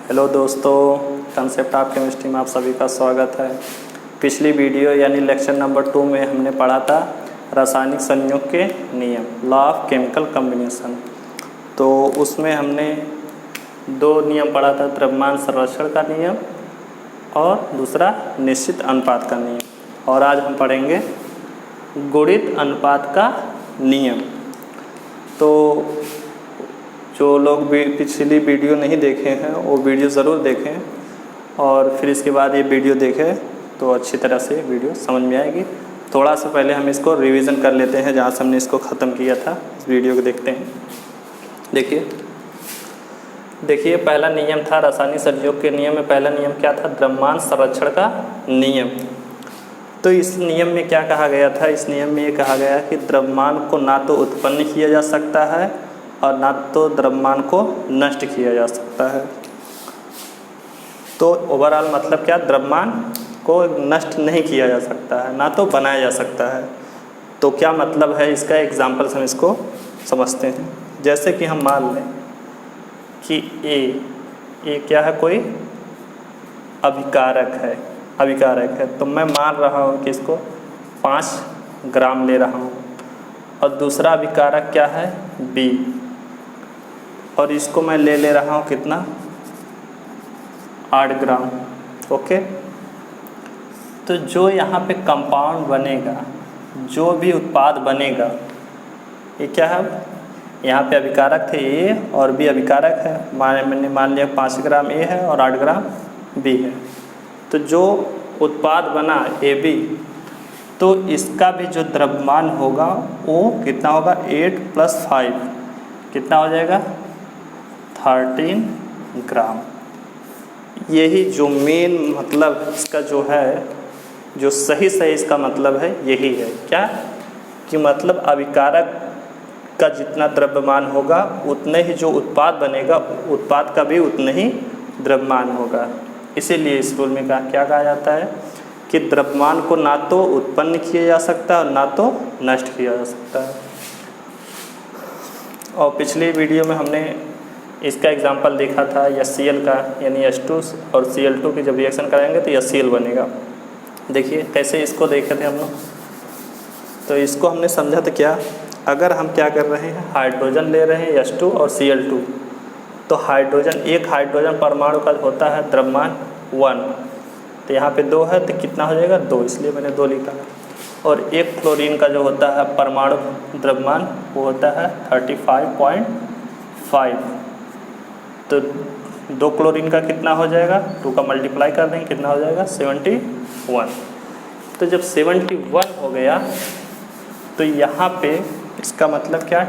Hello दोस्तों, concept of chemistry में आप सभी का स्वागत है। पिछली वीडियो यानी लेक्चर नंबर 2 में हमने पढ़ा था रासायनिक संयोग के नियम, लॉ ऑफ केमिकल कॉम्बिनेशन। तो उसमें हमने दो नियम पढ़ा था, द्रव्यमान संरक्षण का नियम और दूसरा निश्चित अनुपात का नियम। और आज हम पढ़ेंगे गुणित अनुपात का नियम। तो जो लोग भी पिछली वीडियो नहीं देखे हैं वो वीडियो ज़रूर देखें और फिर इसके बाद ये वीडियो देखें तो अच्छी तरह से पढ़ समझ में आएगी। थोड़ा सा पहले हम इसको रिवीजन कर लेते हैं जहाँ से हमने इसको ख़त्म किया था। इस वीडियो को देखते हैं। देखिए पहला नियम था रासायनिक संयोग के नियम में पहला नियम क्या था? द्रव्यमान संरक्षण का नियम। तो इस नियम में क्या कहा गया था? इस नियम में ये कहा गया कि द्रव्यमान को ना तो उत्पन्न किया जा सकता है और ना तो द्रव्यमान को नष्ट किया जा सकता है। तो ओवरऑल मतलब क्या? द्रव्यमान को नष्ट नहीं किया जा सकता है, ना तो बनाया जा सकता है। तो क्या मतलब है इसका? एग्जाम्पल हम इसको समझते हैं। जैसे कि हम मान लें कि ए क्या है? कोई अभिकारक है। तो मैं मान रहा हूँ कि इसको 5 ग्राम ले रहा हूँ और दूसरा अभिकारक क्या है? बी, और इसको मैं ले रहा हूँ कितना? 8 ग्राम। ओके। तो जो यहाँ पे कंपाउंड बनेगा, जो भी उत्पाद बनेगा, ये क्या है? यहाँ पे अभिकारक थे ए और बी अभिकारक है। मैंने मान लिया 5 ग्राम ए है और 8 ग्राम बी है। तो जो उत्पाद बना ए बी, तो इसका भी जो द्रव्यमान होगा वो कितना होगा? 8 + 5 कितना हो जाएगा? 13 ग्राम। यही जो मेन मतलब इसका जो है, जो सही इसका मतलब है यही है। क्या कि मतलब अभिकारक का जितना द्रव्यमान होगा उतने ही जो उत्पाद बनेगा, उत्पाद का भी उतने ही द्रव्यमान होगा। इसीलिए इस रूल में क्या कहा जाता है कि द्रव्यमान को ना तो उत्पन्न किया जा सकता है और ना तो नष्ट किया जा सकता है। और पिछली वीडियो में हमने इसका एग्जाम्पल देखा था HCl का, यानी H2 और Cl2 की जब रिएक्शन कराएंगे तो HCl बनेगा। देखिए कैसे इसको देखे थे हम लोग। तो इसको हमने समझा था क्या? अगर हम क्या कर रहे हैं, हाइड्रोजन ले रहे हैं H2 और Cl2, तो हाइड्रोजन, एक हाइड्रोजन परमाणु का होता है द्रव्यमान 1, तो यहाँ पे 2 है तो कितना हो जाएगा? 2, इसलिए मैंने 2 लिखा है। और एक क्लोरीन का जो होता है परमाणु द्रव्यमान वो होता है 35.5, तो 2 क्लोरीन का कितना हो जाएगा? 2 का मल्टीप्लाई कर देंगे, कितना हो जाएगा? 71। तो जब 71 हो गया तो यहाँ पे इसका मतलब क्या?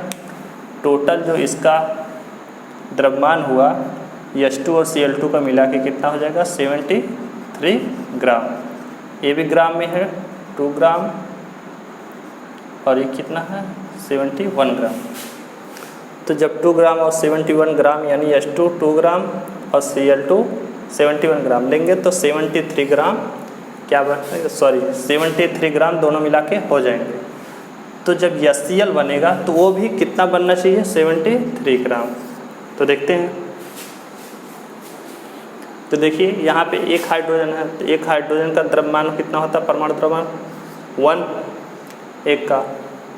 टोटल जो इसका द्रव्यमान हुआ H2 और Cl2 का मिला के कितना हो जाएगा? 73 ग्राम। ये भी ग्राम में है, 2 ग्राम, और ये कितना है? 71 ग्राम। तो जब 2 ग्राम और 71 ग्राम यानी H2 2 ग्राम और Cl2 71 ग्राम लेंगे तो 73 ग्राम क्या बनेगा? 73 ग्राम दोनों मिला के हो जाएंगे। तो जब HCl बनेगा तो वो भी कितना बनना चाहिए? 73 ग्राम। तो देखते हैं। तो देखिए यहाँ पे एक हाइड्रोजन है, तो एक हाइड्रोजन का द्रव्यमान कितना होता है? परमाणु द्रव्यमान 1 एक का।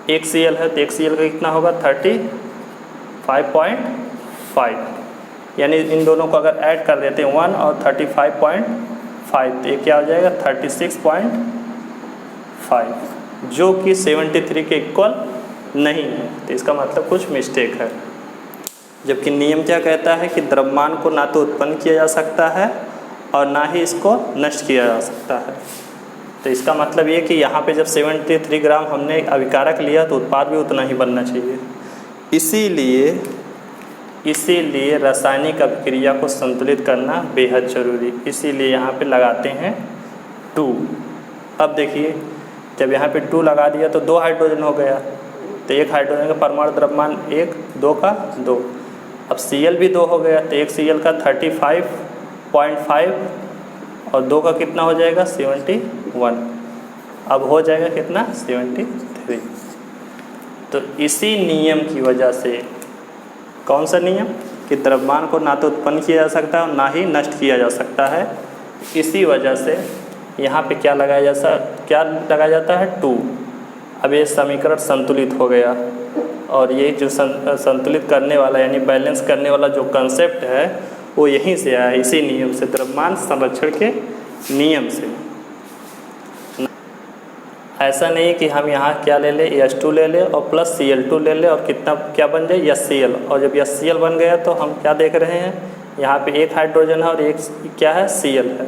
एक Cl है तो एक Cl का कितना होगा? 35.5, यानी इन दोनों को अगर ऐड कर देते हैं 1 और 35.5 तो ये क्या हो जाएगा? 36.5, जो कि 73 के इक्वल नहीं है। तो इसका मतलब कुछ मिस्टेक है। जबकि नियम क्या कहता है कि द्रव्यमान को ना तो उत्पन्न किया जा सकता है और ना ही इसको नष्ट किया जा सकता है। तो इसका मतलब ये कि यहाँ पे जब 73 ग्राम हमने अभिकारक लिया तो उत्पाद भी उतना ही बनना चाहिए। इसीलिए रासायनिक अभिक्रिया को संतुलित करना बेहद जरूरी। इसीलिए यहाँ पे लगाते हैं 2। अब देखिए जब यहाँ पे 2 लगा दिया तो 2 हाइड्रोजन हो गया, तो एक हाइड्रोजन का परमाणु द्रव्यमान 1, 2 का 2। अब Cl भी 2 हो गया, तो एक Cl का 35.5 और 2 का कितना हो जाएगा? 71। अब हो जाएगा कितना? 73। तो इसी नियम की वजह से, कौन सा नियम? कि द्रव्यमान को ना तो उत्पन्न किया जा सकता है और ना ही नष्ट किया जा सकता है। इसी वजह से यहाँ पे क्या लगाया जाता है 2। अब ये समीकरण संतुलित हो गया और ये जो संतुलित करने वाला यानी बैलेंस करने वाला जो कंसेप्ट है वो यहीं से आया, इसी नियम से, द्रव्यमान संरक्षण के नियम से। ऐसा नहीं कि हम यहाँ क्या ले लें H2 ले लें और प्लस Cl2 ले लें और कितना क्या बन जाए HCl, और जब HCl बन गया तो हम क्या देख रहे हैं, यहाँ पे एक हाइड्रोजन है और एक क्या है Cl है।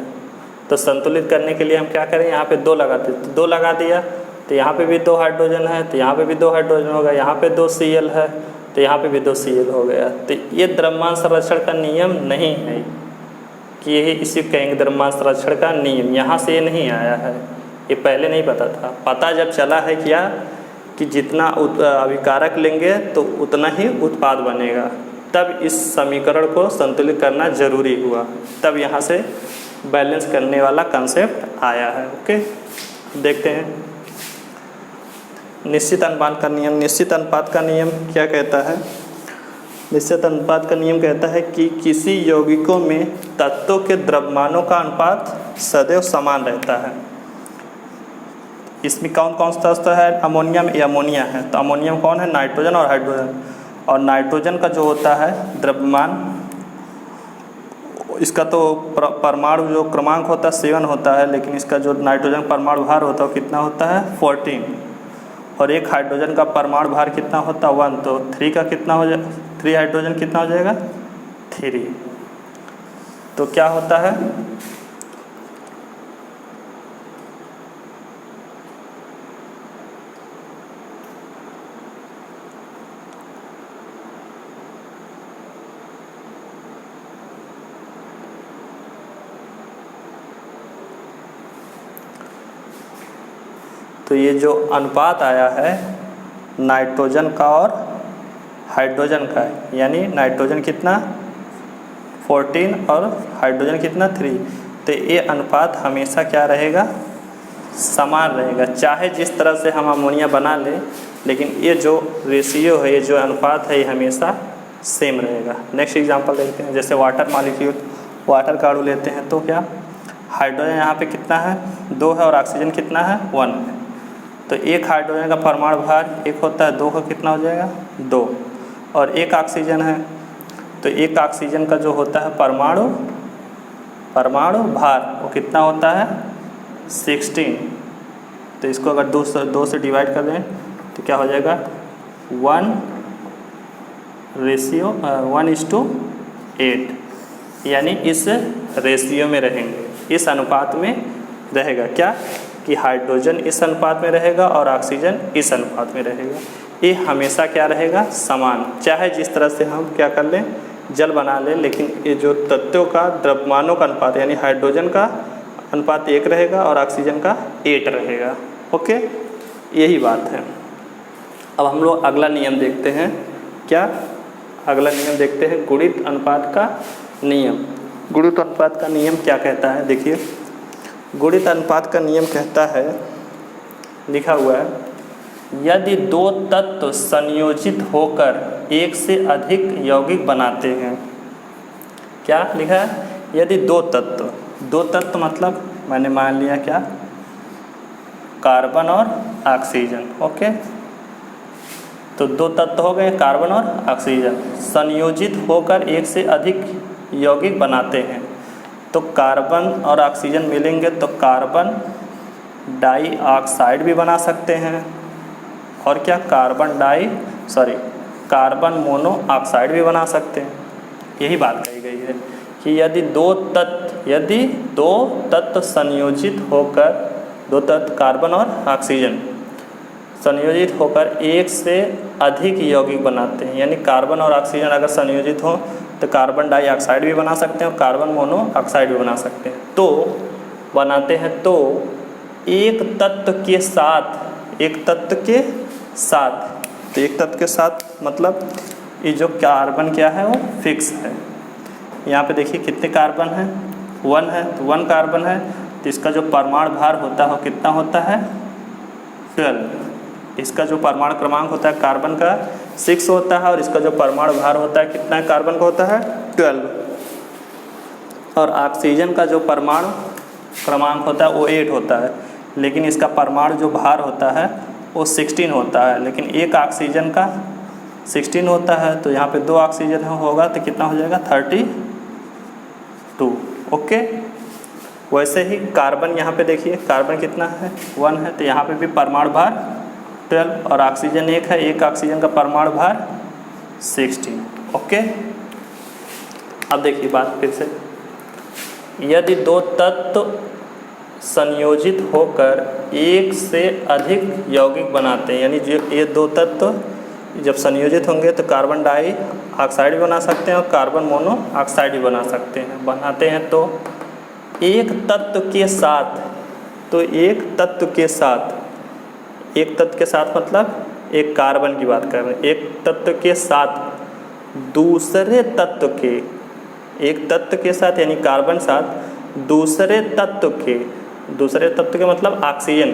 तो संतुलित करने के लिए हम क्या करें, यहाँ पे 2 लगाते, तो 2 लगा दिया तो यहाँ पे भी 2 हाइड्रोजन है, तो यहाँ पे भी 2 हाइड्रोजन होगा, यहाँ पे 2 Cl है तो यहाँ पे भी 2 Cl हो गया। तो ये द्रव्यमान संरक्षण का नियम नहीं है कि यही इसी कहेंगे द्रव्यमान संरक्षण का नियम, यहाँ से ये नहीं आया है, ये पहले नहीं पता था। पता जब चला है क्या कि जितना अभिकारक लेंगे तो उतना ही उत्पाद बनेगा, तब इस समीकरण को संतुलित करना जरूरी हुआ, तब यहाँ से बैलेंस करने वाला कंसेप्ट आया है। ओके, देखते हैं निश्चित अनुपात का नियम। निश्चित अनुपात का नियम क्या कहता है? निश्चित अनुपात का नियम कहता है कि किसी यौगिकों में तत्वों के द्रव्यमानों का अनुपात सदैव समान रहता है। इसमें कौन कौन सा तत्व है? अमोनिया में अमोनिया है, तो अमोनिया में कौन है? नाइट्रोजन और हाइड्रोजन। और नाइट्रोजन का जो होता है द्रव्यमान, इसका तो परमाणु जो क्रमांक होता है 7 होता है, लेकिन इसका जो नाइट्रोजन परमाणु भार होता है वो कितना होता है? 14। और एक हाइड्रोजन का परमाणु भार कितना होता है? 1। तो 3 का कितना हो जाए, 3 हाइड्रोजन कितना हो जाएगा? 3। तो क्या होता है, तो ये जो अनुपात आया है नाइट्रोजन का और हाइड्रोजन का है, यानी नाइट्रोजन कितना 14 और हाइड्रोजन कितना 3, तो ये अनुपात हमेशा क्या रहेगा? समान रहेगा। चाहे जिस तरह से हम अमोनिया बना लें, लेकिन ये जो रेशियो है, ये जो अनुपात है, ये हमेशा सेम रहेगा। नेक्स्ट एग्जांपल देखते हैं, जैसे वाटर मॉलिक्यूल, वाटर का अणु लेते हैं तो क्या हाइड्रोजन यहाँ पे कितना है? 2 है और ऑक्सीजन कितना है? 1 है। तो एक हाइड्रोजन का परमाणु भार एक होता है, 2 का कितना हो जाएगा? 2। और एक ऑक्सीजन है, तो एक ऑक्सीजन का जो होता है परमाणु भार वो कितना होता है? 16। तो इसको अगर 2 से डिवाइड कर दें तो क्या हो जाएगा? 1:8, यानी इस रेशियो में रहेंगे, इस अनुपात में रहेगा। क्या कि हाइड्रोजन इस अनुपात में रहेगा और ऑक्सीजन इस अनुपात में रहेगा। ये हमेशा क्या रहेगा? समान। चाहे जिस तरह से हम क्या कर लें, जल बना लें, लेकिन ये जो तत्वों का द्रव्यमानों का अनुपात यानी हाइड्रोजन का अनुपात 1 रहेगा और ऑक्सीजन का 8 रहेगा। ओके, यही बात है। अब हम लोग अगला नियम देखते हैं। क्या अगला नियम देखते हैं? गुणित अनुपात का नियम। गुणित अनुपात का नियम क्या कहता है? देखिए, गुणित अनुपात का नियम कहता है, लिखा हुआ है, यदि 2 तत्व संयोजित होकर एक से अधिक यौगिक बनाते हैं। क्या लिखा है? यदि 2 तत्व मतलब मैंने मान लिया क्या? कार्बन और ऑक्सीजन। ओके, तो 2 तत्व हो गए कार्बन और ऑक्सीजन, संयोजित होकर एक से अधिक यौगिक बनाते हैं। तो कार्बन और ऑक्सीजन मिलेंगे तो कार्बन डाइऑक्साइड भी बना सकते हैं, और क्या कार्बन मोनोऑक्साइड भी बना सकते हैं। यही बात कही गई है कि यदि दो तत्व संयोजित होकर, 2 तत्व कार्बन और ऑक्सीजन संयोजित होकर एक से अधिक यौगिक बनाते हैं, यानी कार्बन और ऑक्सीजन अगर संयोजित हो तो कार्बन डाइऑक्साइड भी बना सकते हैं और कार्बन मोनोऑक्साइड भी बना सकते हैं। तो बनाते हैं तो एक तत्व के साथ मतलब ये जो कार्बन क्या है वो फिक्स है। यहाँ पे देखिए कितने कार्बन हैं? 1 है, तो 1 कार्बन है, तो इसका जो परमाणु भार होता है वो कितना होता है? 12। इसका जो परमाणु क्रमांक होता है कार्बन का 6 होता है और इसका जो परमाणु भार होता है कितना है, कार्बन का होता है 12, और ऑक्सीजन का जो परमाणु क्रमांक होता है वो 8 होता है, लेकिन इसका परमाणु जो भार होता है वो 16 होता है, लेकिन एक ऑक्सीजन का 16 होता है, तो यहाँ पे 2 ऑक्सीजन होगा तो कितना हो जाएगा 32। ओके, वैसे ही कार्बन यहाँ पे देखिए, कार्बन कितना है 1 है, तो यहाँ पे भी परमाणु भार 12 और ऑक्सीजन 1 है, एक ऑक्सीजन का परमाणु भार 16। ओके, अब देखिए बात फिर से, यदि 2 तत्व संयोजित होकर एक से अधिक यौगिक बनाते हैं, यानी जो ये 2 तत्व जब संयोजित होंगे तो कार्बन डाई ऑक्साइड भी बना सकते हैं और कार्बन मोनो ऑक्साइड भी बनाते हैं, तो एक तत्व के साथ, एक तत्व के साथ मतलब एक कार्बन की बात कर रहे हैं, एक तत्व के साथ दूसरे तत्व के, एक तत्व के साथ यानी कार्बन साथ दूसरे तत्व के मतलब ऑक्सीजन,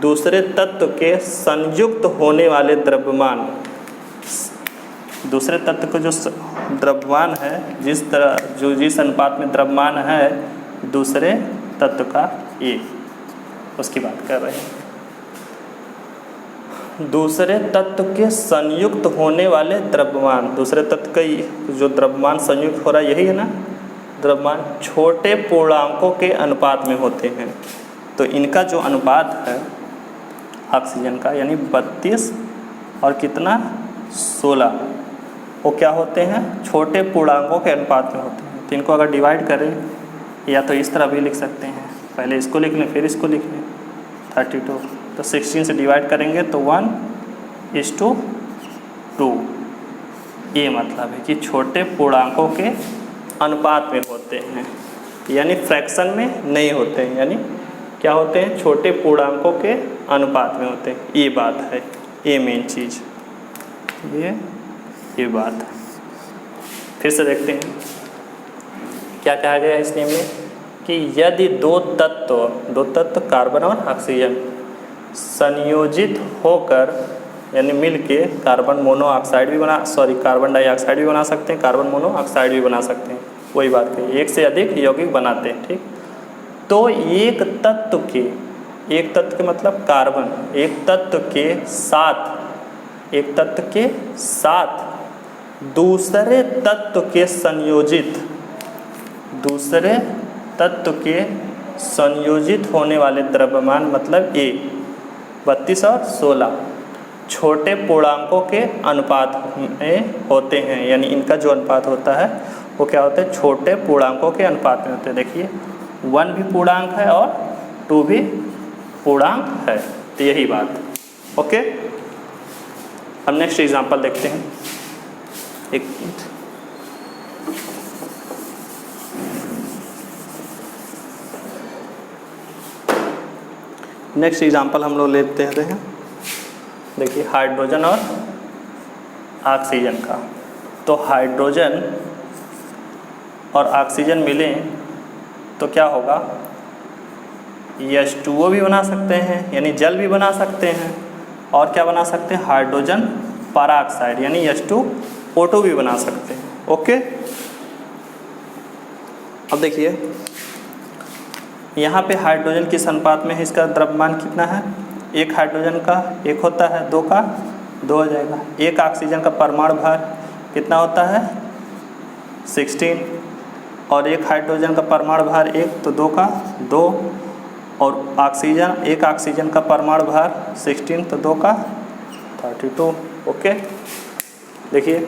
दूसरे तत्व के संयुक्त होने वाले द्रव्यमान, दूसरे तत्व का जो द्रव्यमान है, जिस अनुपात में द्रव्यमान है दूसरे तत्व का उसकी बात कर रहे हैं। दूसरे तत्व के संयुक्त होने वाले द्रव्यमान, दूसरे तत्व का जो द्रव्यमान संयुक्त हो रहा है यही है ना द्रव्यमान, छोटे पूर्णांकों के अनुपात में होते हैं। तो इनका जो अनुपात है ऑक्सीजन का यानी 32 और कितना 16, वो क्या होते हैं, छोटे पूर्णांकों के अनुपात में होते हैं। तो इनको अगर डिवाइड करें या तो इस तरह भी लिख सकते हैं, पहले इसको लिख लें फिर इसको लिख लें 32, तो 16 से डिवाइड करेंगे तो 1:2। ये मतलब है कि छोटे पूर्णांकों के अनुपात में होते हैं, यानी फ्रैक्शन में नहीं होते हैं, यानी क्या होते हैं, छोटे पूर्णांकों के अनुपात में होते हैं। ये बात है, ये मेन चीज़, ये बात है। फिर से देखते हैं क्या कहा गया है इस नियम में कि यदि 2 तत्व कार्बन और ऑक्सीजन संयोजित होकर यानी मिलके कार्बन मोनोऑक्साइड भी कार्बन डाइऑक्साइड भी बना सकते हैं, कार्बन मोनोऑक्साइड भी बना सकते हैं, वही बात कही, एक से अधिक यौगिक बनाते हैं, ठीक। तो एक तत्व के मतलब कार्बन, एक तत्व के साथ दूसरे तत्व के संयोजित होने वाले द्रव्यमान मतलब 32 और 16 छोटे पूर्णांकों के अनुपात में होते हैं, यानी इनका जो अनुपात होता है वो क्या होता है, छोटे पूर्णांकों के अनुपात में होते हैं। देखिए 1 भी पूर्णांक है और 2 भी पूर्णांक है, तो यही बात। ओके, हम नेक्स्ट एग्जांपल देखते हैं। एक मिनट, नेक्स्ट एग्जांपल हम लोग लेते हैं। देखिए हाइड्रोजन और ऑक्सीजन का, तो हाइड्रोजन और ऑक्सीजन मिलें तो क्या होगा, H2O भी बना सकते हैं यानी जल भी बना सकते हैं, और क्या बना सकते हैं, हाइड्रोजन पेरोक्साइड यानी H2O2 भी बना सकते हैं। ओके, अब देखिए यहाँ पे हाइड्रोजन किस अनुपात में है, इसका द्रव्यमान कितना है, एक हाइड्रोजन का 1 होता है, 2 का 2 हो जाएगा। एक ऑक्सीजन का परमाणु भार कितना होता है 16, और एक हाइड्रोजन का परमाणु भार 1 तो 2 का 2, और एक ऑक्सीजन का परमाणु भार 16 तो 2 का 32। ओके, देखिए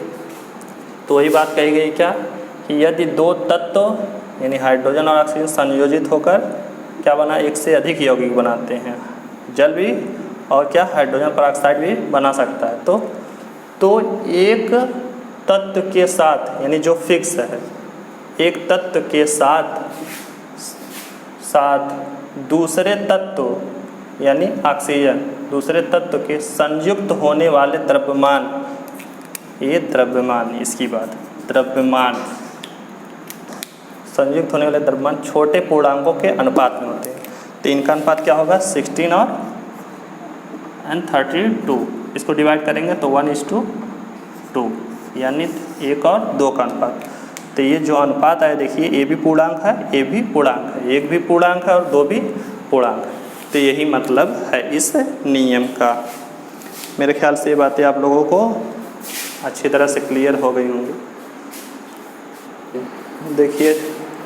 तो वही बात कही गई क्या कि यदि 2 तत्व यानी हाइड्रोजन और ऑक्सीजन संयोजित होकर क्या बना, एक से अधिक यौगिक बनाते हैं, जल भी और क्या हाइड्रोजन पेरोक्साइड भी बना सकता है। तो एक तत्व के साथ यानी जो फिक्स है, एक तत्व के साथ दूसरे तत्व यानी ऑक्सीजन, दूसरे तत्व के संयुक्त होने वाले द्रव्यमान, ये द्रव्यमान, इसकी बात द्रव्यमान, संयुक्त होने वाले द्रव्यमान छोटे पूर्णांकों के अनुपात में होते हैं। तो इनका अनुपात क्या होगा 16 और 32, इसको डिवाइड करेंगे तो 1:2 2, यानी 1 और 2 का अनुपात। तो ये जो अनुपात आया देखिए, ए भी पूर्णांक है, ए भी पूर्णांक है, 1 भी पूर्णांक है और 2 भी पूर्णांक है। तो यही मतलब है इस नियम का। मेरे ख्याल से ये बातें आप लोगों को अच्छी तरह से क्लियर हो गई होंगी। देखिए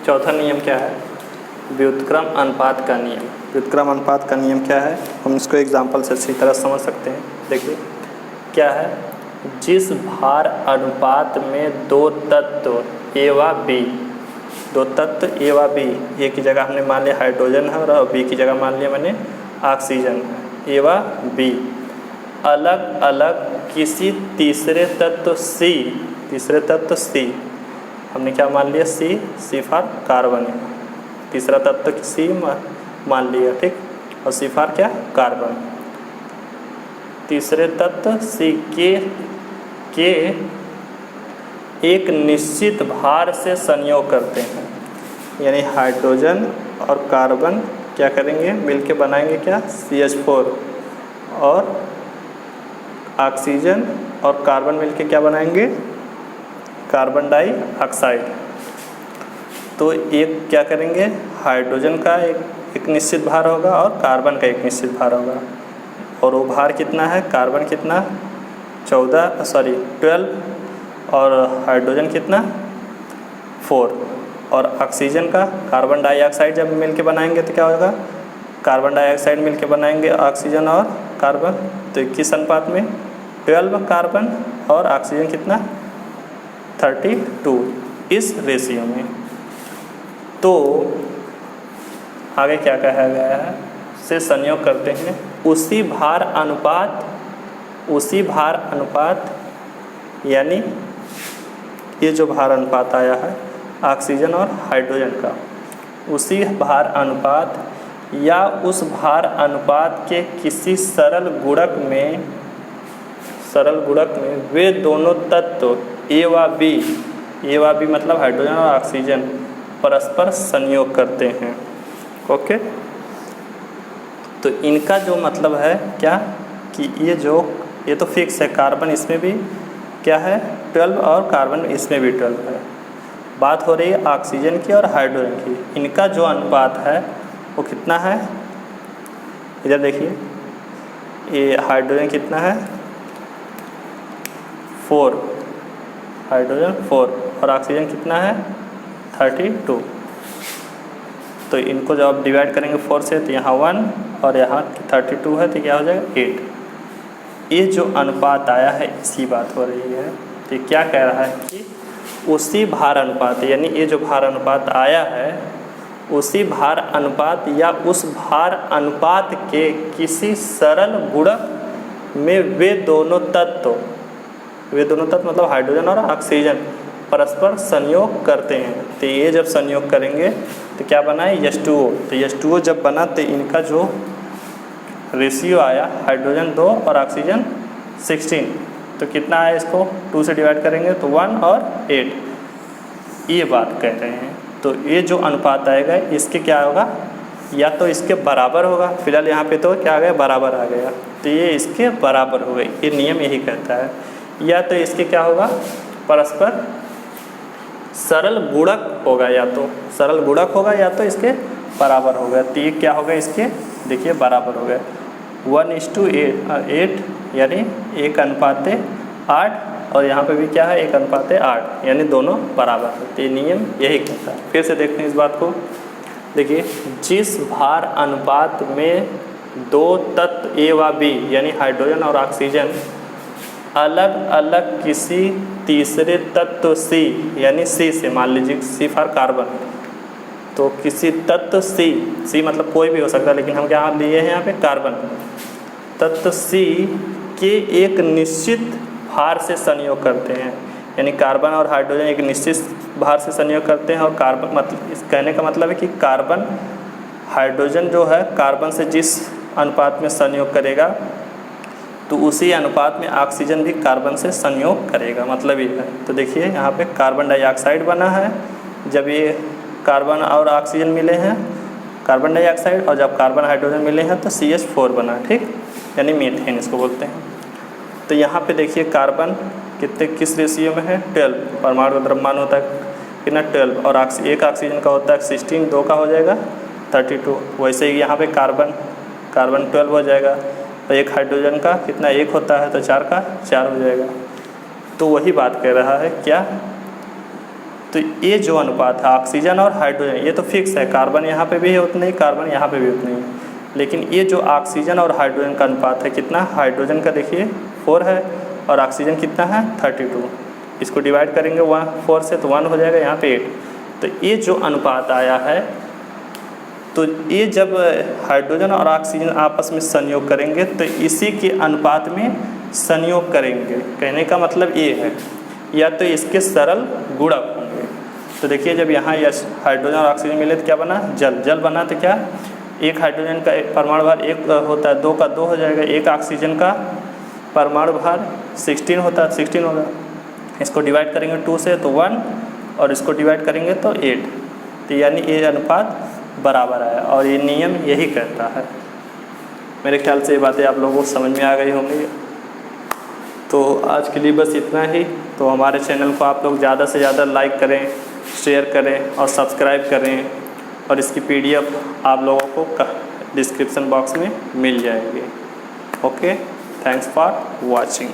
चौथा नियम क्या है, व्युत्क्रम अनुपात का नियम। व्युत्क्रम अनुपात का नियम क्या है, हम इसको एग्जाम्पल से अच्छी तरह समझ सकते हैं। देखिए क्या है, जिस भार अनुपात में 2 तत्व ए व बी, 2 तत्व ए व बी, ए की जगह हमने मान लिया हाइड्रोजन है और बी की जगह मान लिया मैंने ऑक्सीजन, ए व बी, अलग अलग किसी तीसरे तत्व सी, तीसरे तत्व सी, हमने क्या मान लिया सी फॉर कार्बन, तीसरा तत्व सी मान लिया, ठीक, और सी फॉर क्या, कार्बन। तीसरे तत्व सी के एक निश्चित भार से संयोग करते हैं, यानी हाइड्रोजन और कार्बन क्या करेंगे, मिलके बनाएंगे क्या, CH4, और ऑक्सीजन और कार्बन मिलके क्या बनाएंगे, कार्बन डाइऑक्साइड। तो एक क्या करेंगे, हाइड्रोजन का एक निश्चित भार होगा और कार्बन का एक निश्चित भार होगा, और वो भार कितना है, कार्बन कितना 12 और हाइड्रोजन कितना 4, और ऑक्सीजन का, कार्बन डाइऑक्साइड जब मिलके बनाएंगे तो क्या होगा, कार्बन डाइऑक्साइड मिलके बनाएंगे ऑक्सीजन और कार्बन, तो किस अनुपात में, 12 कार्बन और ऑक्सीजन कितना 32, इस रेशियो में। तो आगे क्या कहा गया है, से संयोग करते हैं, उसी भार अनुपात, यानी ये जो भार अनुपात आया है ऑक्सीजन और हाइड्रोजन का, उसी भार अनुपात या उस भार अनुपात के किसी सरल गुणक में वे दोनों तत्व ए व बी मतलब हाइड्रोजन और ऑक्सीजन परस्पर संयोग करते हैं। ओके, तो इनका जो मतलब है क्या, कि ये तो फिक्स है, कार्बन इसमें भी क्या है 12 और कार्बन इसमें भी 12 है। बात हो रही है ऑक्सीजन की और हाइड्रोजन की, इनका जो अनुपात है वो कितना है, इधर देखिए, ये हाइड्रोजन कितना है 4, हाइड्रोजन 4 और ऑक्सीजन कितना है 32। तो इनको जब आप डिवाइड करेंगे 4 से, तो यहाँ 1 और यहाँ 32 है, तो क्या हो जाएगा 8। ये जो अनुपात आया है इसी बात हो रही है। तो क्या कह रहा है कि उसी भार अनुपात, यानी ये जो भार अनुपात आया है उसी भार अनुपात या उस भार अनुपात के किसी सरल गुणक में वे दोनों तत्व मतलब हाइड्रोजन और ऑक्सीजन परस्पर संयोग करते हैं। तो ये जब संयोग करेंगे तो क्या बना है H2O। तो H2O जब बना तो इनका जो रेशियो आया हाइड्रोजन 2 और ऑक्सीजन 16, तो कितना आया, इसको 2 से डिवाइड करेंगे तो 1 और 8, ये बात कह रहे हैं। तो ये जो अनुपात आएगा इसके क्या होगा, या तो इसके बराबर होगा, फिलहाल यहाँ पे तो क्या आ गया, बराबर आ गया, तो ये इसके बराबर हो गई, ये नियम यही कहता है। या तो इसके क्या होगा, परस्पर सरल गुणक होगा, या तो सरल गुणक होगा या तो इसके बराबर होगा। तो ये क्या होगा, इसके देखिए बराबर हो गया 1:8, यानी 1:8, और यहाँ पे भी क्या है 1:8, यानी दोनों बराबर है। तो ये नियम यही कहता है। फिर से देखते हैं इस बात को, देखिए जिस भार अनुपात में 2 तत्व ए व बी यानी हाइड्रोजन और ऑक्सीजन अलग अलग किसी तीसरे तत्व सी, यानी सी से, मान लीजिए सी फॉर कार्बन, तो किसी तत्व सी मतलब कोई भी हो सकता है, लेकिन हम क्या लिए हैं यहाँ पे कार्बन, तत्व सी के एक निश्चित भार से संयोग करते हैं, यानी कार्बन और हाइड्रोजन एक निश्चित भार से संयोग करते हैं। और कार्बन मतलब, इस कहने का मतलब है कि कार्बन, हाइड्रोजन जो है कार्बन से जिस अनुपात में संयोग करेगा तो उसी अनुपात में ऑक्सीजन भी कार्बन से संयोग करेगा, मतलब ये है। तो देखिए यहाँ पे कार्बन डाइऑक्साइड बना है, जब ये कार्बन और ऑक्सीजन मिले हैं कार्बन डाइऑक्साइड, और जब कार्बन हाइड्रोजन मिले हैं तो CH4 बना, ठीक, यानी मीथेन इसको बोलते हैं। तो यहाँ पे देखिए कार्बन कितने किस रेशियो में है 12, परमाणु का द्रव्यमान होता है कितना 12, और एक ऑक्सीजन का होता है 16, 2 का हो जाएगा 32। वैसे ही यहाँ पे कार्बन 12 हो जाएगा, और एक हाइड्रोजन का कितना 1 होता है तो 4 का 4 हो जाएगा। तो वही बात कह रहा है क्या, तो ये जो अनुपात है ऑक्सीजन और हाइड्रोजन ये तो फिक्स है, कार्बन यहाँ पे भी है उतना ही, कार्बन यहाँ पे भी उतना ही, लेकिन ये जो ऑक्सीजन और हाइड्रोजन का अनुपात है कितना, हाइड्रोजन का देखिए 4 है और ऑक्सीजन कितना है 32, इसको डिवाइड करेंगे 4 से तो 1 हो जाएगा, यहाँ पे 8। तो ये जो अनुपात आया है, तो ये जब हाइड्रोजन और ऑक्सीजन आपस में संयोग करेंगे तो इसी के अनुपात में संयोग करेंगे, कहने का मतलब ये है, या तो इसके सरल गुणक होंगे। तो देखिए जब यहाँ यह हाइड्रोजन और ऑक्सीजन मिले तो क्या बना, जल बना, तो क्या एक हाइड्रोजन का परमाणु भार 1 होता है, 2 का 2 हो जाएगा, एक ऑक्सीजन का परमाणु भार 16 होता है, 16 होगा, इसको डिवाइड करेंगे 2 से तो 1, और इसको डिवाइड करेंगे तो 8, तो यानी ये अनुपात बराबर आया, और ये नियम यही कहता है। मेरे ख्याल से ये बातें आप लोगों को समझ में आ गई होंगी। तो आज के लिए बस इतना ही। तो हमारे चैनल को आप लोग ज़्यादा से ज़्यादा लाइक करें, शेयर करें और सब्सक्राइब करें, और इसकी PDF आप लोगों को डिस्क्रिप्शन बॉक्स में मिल जाएगी। Okay, thanks for watching.